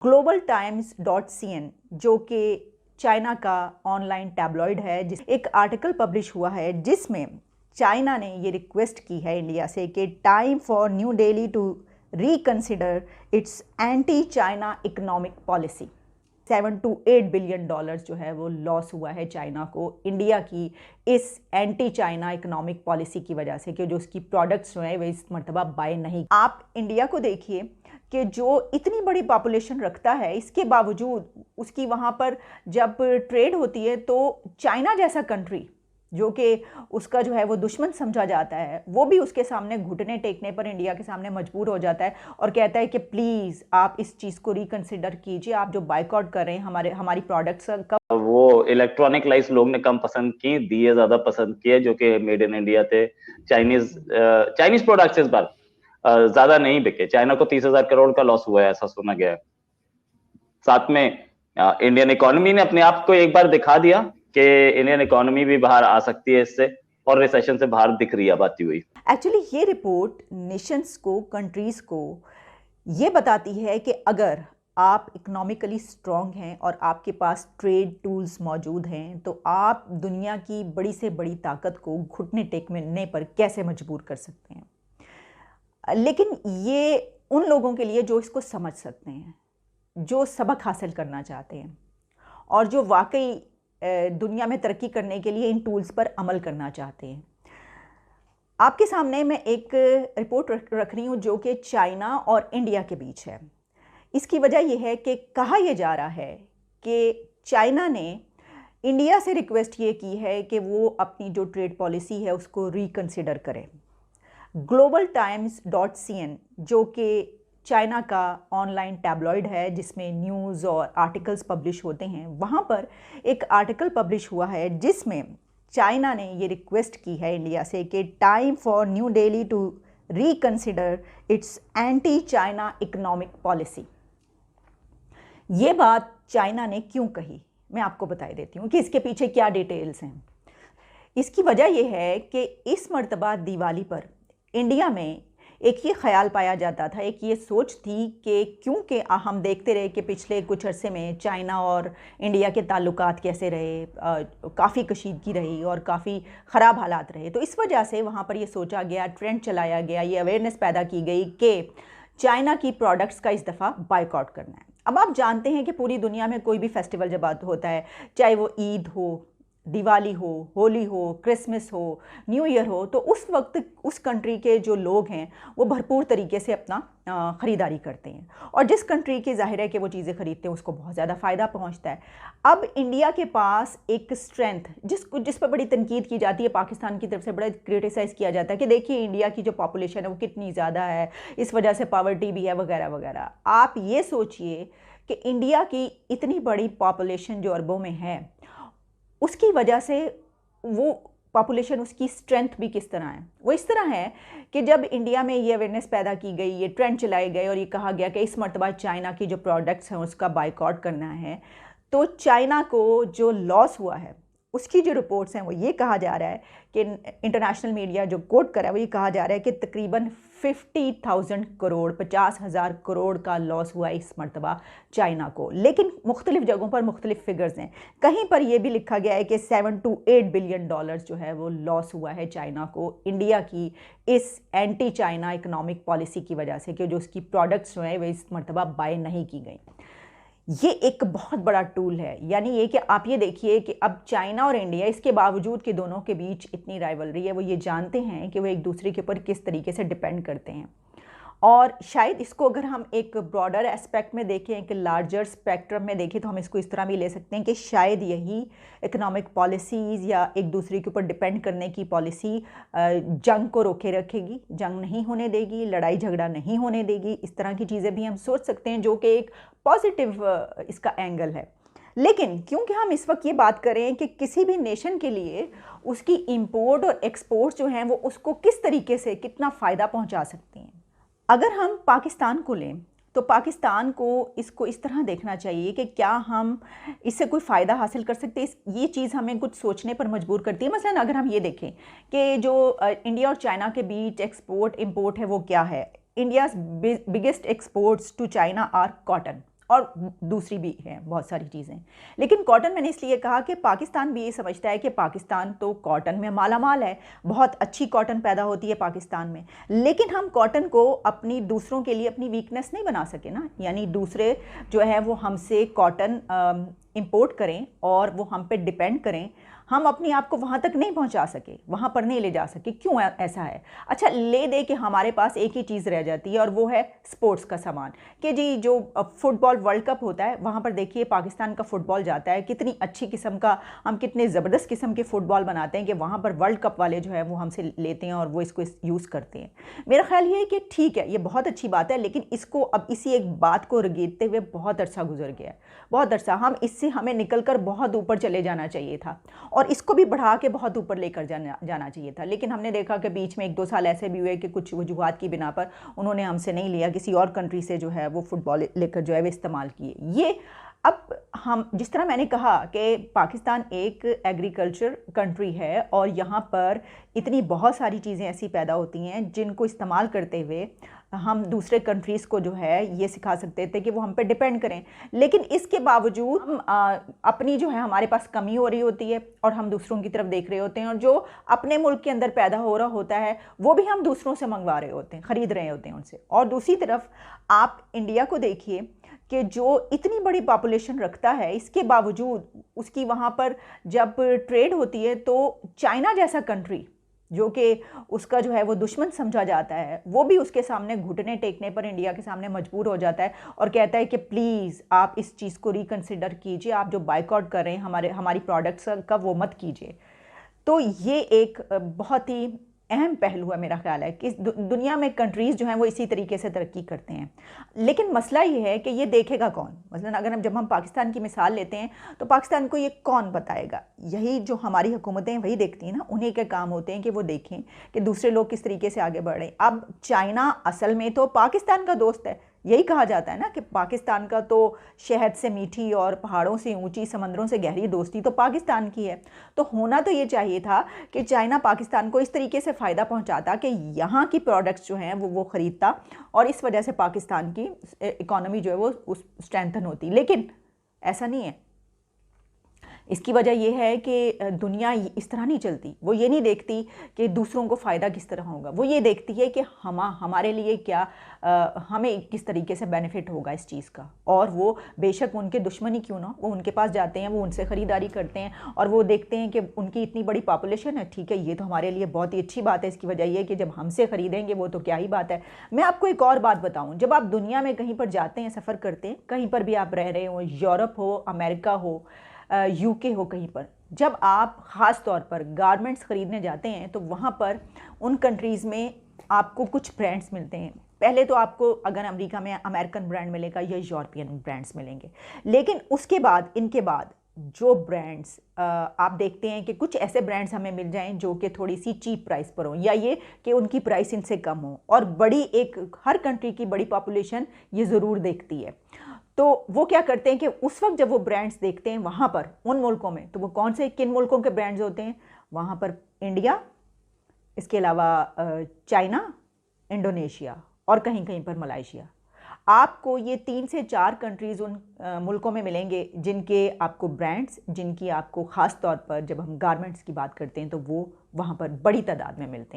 Global times .cn जो कि China का ऑनलाइन टैबलॉइड है, जिस एक आर्टिकल पब्लिश हुआ है जिसमें चाइना ने ये रिक्वेस्ट की है इंडिया से कि time for New Delhi to reconsider its anti China economic policy. 7 to 8 billion dollars जो है वो लॉस हुआ है चाइना को इंडिया की इस एंटी चाइना इकोनॉमिक पॉलिसी की वजह से, कि जो उसकी प्रोडक्ट्स जो है वो इस मरतबा बाय नहीं। आप इंडिया को देखिए कि जो इतनी बड़ी पॉपुलेशन रखता है, इसके बावजूद उसकी वहाँ पर जब ट्रेड होती है तो चाइना जैसा कंट्री जो कि उसका जो है वो दुश्मन समझा जाता है, वो भी उसके सामने घुटने टेकने पर इंडिया के सामने मजबूर हो जाता है और कहता है कि प्लीज़ आप इस चीज़ को रिकंसिडर कीजिए, आप जो बाइकआउट कर रहे हैं हमारी प्रोडक्ट्स का। वो इलेक्ट्रॉनिक लाइट्स लोग ने कम पसंद की, दिए ज्यादा पसंद किए जो कि मेड इन इंडिया थे। चाइनीज प्रोडक्ट्स इस बार ज्यादा नहीं बिके। चाइना को 30,000 करोड़ का लॉस हुआ है, ऐसा सुना गया है। साथ में इंडियन इकोनॉमी ने अपने आप को एक बार दिखा दिया कि इंडियन इकोनॉमी भी बाहर आ सकती है इससे, और रिसेशन से बाहर दिख रही है अब आती हुई। एक्चुअली ये रिपोर्ट नेशंस को, कंट्रीज को ये बताती है कि अगर आप इकोनॉमिकली स्ट्रॉन्ग हैं और आपके पास ट्रेड टूल्स मौजूद हैं तो आप दुनिया की बड़ी से बड़ी ताकत को घुटने टेकने पर कैसे मजबूर कर सकते हैं। लेकिन ये उन लोगों के लिए जो इसको समझ सकते हैं, जो सबक हासिल करना चाहते हैं और जो वाकई दुनिया में तरक्की करने के लिए इन टूल्स पर अमल करना चाहते हैं। आपके सामने मैं एक रिपोर्ट रख रही हूँ जो कि चाइना और इंडिया के बीच है। इसकी वजह यह है कि कहा यह जा रहा है कि चाइना ने इंडिया से रिक्वेस्ट ये की है कि वो अपनी जो ट्रेड पॉलिसी है उसको रिकंसिडर करे। ग्लोबल टाइम्स .cn जो कि चाइना का ऑनलाइन टैबलॉइड है जिसमें न्यूज़ और आर्टिकल्स पब्लिश होते हैं, वहाँ पर एक आर्टिकल पब्लिश हुआ है जिसमें चाइना ने ये रिक्वेस्ट की है इंडिया से कि time for New Delhi to reconsider its anti China economic policy. ये बात चाइना ने क्यों कही, मैं आपको बता देती हूँ कि इसके पीछे क्या डिटेल्स हैं। इसकी वजह यह है कि इस मर्तबा दिवाली पर इंडिया में एक ये ख्याल पाया जाता था, एक ये सोच थी कि क्योंकि हम देखते रहे कि पिछले कुछ अरसे में चाइना और इंडिया के ताल्लुकात कैसे रहे, काफ़ी कशीदगी रही और काफ़ी ख़राब हालात रहे, तो इस वजह से वहाँ पर ये सोचा गया, ट्रेंड चलाया गया, ये अवेयरनेस पैदा की गई कि चाइना की प्रोडक्ट्स का इस दफ़ा बाइकआउट करना है। अब आप जानते हैं कि पूरी दुनिया में कोई भी फेस्टिवल जब होता है, चाहे वो ईद हो, दिवाली हो, होली हो, क्रिसमस हो, न्यू ईयर हो, तो उस वक्त उस कंट्री के जो लोग हैं वो भरपूर तरीके से अपना ख़रीदारी करते हैं और जिस कंट्री की जाहिर है कि वो चीज़ें ख़रीदते हैं उसको बहुत ज़्यादा फ़ायदा पहुंचता है। अब इंडिया के पास एक स्ट्रेंथ जिस पर बड़ी तनकीद की जाती है, पाकिस्तान की तरफ से बड़ा क्रिटिसाइज़ किया जाता है कि देखिए इंडिया की जो पॉपुलेशन है वो कितनी ज़्यादा है, इस वजह से पॉवर्टी भी है वगैरह वगैरह। आप ये सोचिए कि इंडिया की इतनी बड़ी पॉपुलेशन जो अरबों में है, उसकी वजह से वो पॉपुलेशन, उसकी स्ट्रेंथ भी किस तरह है। वो इस तरह है कि जब इंडिया में ये अवेयरनेस पैदा की गई, ये ट्रेंड चलाए गए और ये कहा गया कि इस मरतबा चाइना की जो प्रोडक्ट्स हैं उसका बाइकआउट करना है, तो चाइना को जो लॉस हुआ है उसकी जो रिपोर्ट्स हैं वो ये कहा जा रहा है कि इंटरनेशनल मीडिया जो कोट कर रहा है वो ये कहा जा रहा है कि तकरीबन 50,000 करोड़ 50,000 करोड़ का लॉस हुआ इस मरतबा चाइना को। लेकिन मुख्तलिफ जगहों पर मुख्तलिफ फिगर्स हैं। कहीं पर यह भी लिखा गया है कि 7 to 8 बिलियन डॉलर्स जो है वो लॉस हुआ है चाइना को इंडिया की इस एंटी चाइना इकोनॉमिक पॉलिसी की वजह से, कि जो उसकी प्रोडक्ट्स जो हैं वो इस मरतबा बाय नहीं की गई। ये एक बहुत बड़ा टूल है, यानी ये कि आप ये देखिए कि अब चाइना और इंडिया, इसके बावजूद कि दोनों के बीच इतनी राइवलरी है, वो ये जानते हैं कि वो एक दूसरे के ऊपर किस तरीके से डिपेंड करते हैं। और शायद इसको अगर हम एक ब्रॉडर एस्पेक्ट में देखें, एक लार्जर स्पेक्ट्रम में देखें, तो हम इसको इस तरह भी ले सकते हैं कि शायद यही इकोनॉमिक पॉलिसीज़ या एक दूसरे के ऊपर डिपेंड करने की पॉलिसी जंग को रोके रखेगी, जंग नहीं होने देगी, लड़ाई झगड़ा नहीं होने देगी। इस तरह की चीज़ें भी हम सोच सकते हैं, जो कि एक पॉजिटिव इसका एंगल है। लेकिन क्योंकि हम इस वक्त ये बात करें कि किसी भी नेशन के लिए उसकी इंपोर्ट और एक्सपोर्ट जो हैं वो उसको किस तरीके से कितना फ़ायदा पहुंचा सकती हैं। अगर हम पाकिस्तान को लें तो पाकिस्तान को इसको इस तरह देखना चाहिए कि क्या हम इससे कोई फ़ायदा हासिल कर सकते हैं। ये चीज़ हमें कुछ सोचने पर मजबूर करती है। मसलन अगर हम ये देखें कि जो इंडिया और चाइना के बीच एक्सपोर्ट इंपोर्ट है वो क्या है। India's biggest exports to China are cotton, और दूसरी भी हैं बहुत सारी चीज़ें। लेकिन कॉटन मैंने इसलिए कहा कि पाकिस्तान भी ये समझता है कि पाकिस्तान तो कॉटन में मालामाल है, बहुत अच्छी कॉटन पैदा होती है पाकिस्तान में, लेकिन हम कॉटन को अपनी दूसरों के लिए अपनी वीकनेस नहीं बना सके ना, यानी दूसरे जो है वो हमसे कॉटन इंपोर्ट करें और वो हम पे डिपेंड करें, हम अपने आप को वहाँ तक नहीं पहुँचा सके, वहाँ पर नहीं ले जा सके। क्यों ऐसा है? अच्छा, ले दे के हमारे पास एक ही चीज़ रह जाती है और वो है स्पोर्ट्स का सामान। कि जी जो फुटबॉल वर्ल्ड कप होता है वहाँ पर देखिए पाकिस्तान का फुटबॉल जाता है, कितनी अच्छी किस्म का, हम कितने ज़बरदस्त किस्म के फुटबॉल बनाते हैं कि वहाँ पर वर्ल्ड कप वाले जो है वो हमसे लेते हैं और वो इसको यूज़ करते हैं। मेरा ख्याल ये है कि ठीक है, ये बहुत अच्छी बात है, लेकिन इसको अब इसी एक बात को रगेदते हुए बहुत अरसा गुजर गया है, बहुत अरसा। हमें निकल कर बहुत ऊपर चले जाना चाहिए था और इसको भी बढ़ा के बहुत ऊपर लेकर जाना चाहिए था। लेकिन हमने देखा कि बीच में 1-2 साल ऐसे भी हुए कि कुछ वजूहात की बिना पर उन्होंने हमसे नहीं लिया, किसी और कंट्री से जो है वो फुटबॉल लेकर जो है वो इस्तेमाल किए। ये अब हम जिस तरह मैंने कहा कि पाकिस्तान एक एग्रीकल्चर कंट्री है और यहाँ पर इतनी बहुत सारी चीज़ें ऐसी पैदा होती हैं जिनको इस्तेमाल करते हुए हम दूसरे कंट्रीज़ को जो है ये सिखा सकते थे कि वो हम पे डिपेंड करें, लेकिन इसके बावजूद हम अपनी जो है हमारे पास कमी हो रही होती है और हम दूसरों की तरफ देख रहे होते हैं, और जो अपने मुल्क के अंदर पैदा हो रहा होता है वो भी हम दूसरों से मंगवा रहे होते हैं, ख़रीद रहे होते हैं उनसे। और दूसरी तरफ आप इंडिया को देखिए कि जो इतनी बड़ी पॉपुलेशन रखता है, इसके बावजूद उसकी वहाँ पर जब ट्रेड होती है तो चाइना जैसा कंट्री जो कि उसका जो है वो दुश्मन समझा जाता है, वो भी उसके सामने घुटने टेकने पर इंडिया के सामने मजबूर हो जाता है और कहता है कि प्लीज़ आप इस चीज़ को रिकन्सिडर कीजिए, आप जो बाइकआउट कर रहे हैं हमारी प्रोडक्ट्स का वो मत कीजिए। तो ये एक बहुत ही अहम पहलू है मेरा ख्याल है कि दुनिया में कंट्रीज़ जो हैं वो इसी तरीके से तरक्की करते हैं। लेकिन मसला ये है कि ये देखेगा कौन? मसलन अगर जब हम पाकिस्तान की मिसाल लेते हैं तो पाकिस्तान को ये कौन बताएगा? यही जो हमारी हुकूमतें वही देखती हैं ना, उन्हीं के काम होते हैं कि वो देखें कि दूसरे लोग किस तरीके से आगे बढ़ रहे हैं। अब चाइना असल में तो पाकिस्तान का दोस्त है, यही कहा जाता है ना कि पाकिस्तान का तो शहद से मीठी और पहाड़ों से ऊंची, समंदरों से गहरी दोस्ती तो पाकिस्तान की है। तो होना तो ये चाहिए था कि चाइना पाकिस्तान को इस तरीके से फ़ायदा पहुंचाता कि यहाँ की प्रोडक्ट्स जो हैं वो ख़रीदता और इस वजह से पाकिस्तान की इकॉनमी जो है वो उस स्ट्रेंथन होती। लेकिन ऐसा नहीं है। इसकी वजह यह है कि दुनिया इस तरह नहीं चलती। वो ये नहीं देखती कि दूसरों को फ़ायदा किस तरह होगा, वो ये देखती है कि हमारे लिए क्या, हमें किस तरीके से बेनिफिट होगा इस चीज़ का। और वो बेशक उनके दुश्मन ही क्यों ना, वो उनके पास जाते हैं, वो उनसे ख़रीदारी करते हैं और वो देखते हैं कि उनकी इतनी बड़ी पॉपुलेशन है, ठीक है, ये तो हमारे लिए बहुत ही अच्छी बात है। इसकी वजह यह है कि जब हमसे ख़रीदेंगे वो तो क्या ही बात है। मैं आपको एक और बात बताऊँ, जब आप दुनिया में कहीं पर जाते हैं, सफ़र करते हैं, कहीं पर भी आप रह रहे हो, यूरोप हो, अमेरिका हो, यूके हो, कहीं पर जब आप ख़ास तौर पर गारमेंट्स ख़रीदने जाते हैं तो वहाँ पर उन कंट्रीज़ में आपको कुछ ब्रांड्स मिलते हैं। पहले तो आपको अगर अमेरिका में अमेरिकन ब्रांड मिलेगा या यूरोपियन ब्रांड्स मिलेंगे, लेकिन उसके बाद इनके बाद जो ब्रांड्स आप देखते हैं कि कुछ ऐसे ब्रांड्स हमें मिल जाएं जो कि थोड़ी सी चीप प्राइस पर हो, या ये कि उनकी प्राइस इनसे कम हो। और बड़ी एक हर कंट्री की बड़ी पॉपुलेशन ये ज़रूर देखती है। तो वो क्या करते हैं कि उस वक्त जब वो ब्रांड्स देखते हैं वहाँ पर उन मुल्कों में, तो वो कौन से किन मुल्कों के ब्रांड्स होते हैं वहाँ पर? इंडिया, इसके अलावा चाइना, इंडोनेशिया और कहीं कहीं पर मलाइशिया। आपको ये 3 से 4 कंट्रीज़ उन मुल्कों में मिलेंगे जिनके आपको ब्रांड्स, जिनकी आपको ख़ास तौर पर जब हम गारमेंट्स की बात करते हैं तो वो वहाँ पर बड़ी तादाद में मिलते हैं।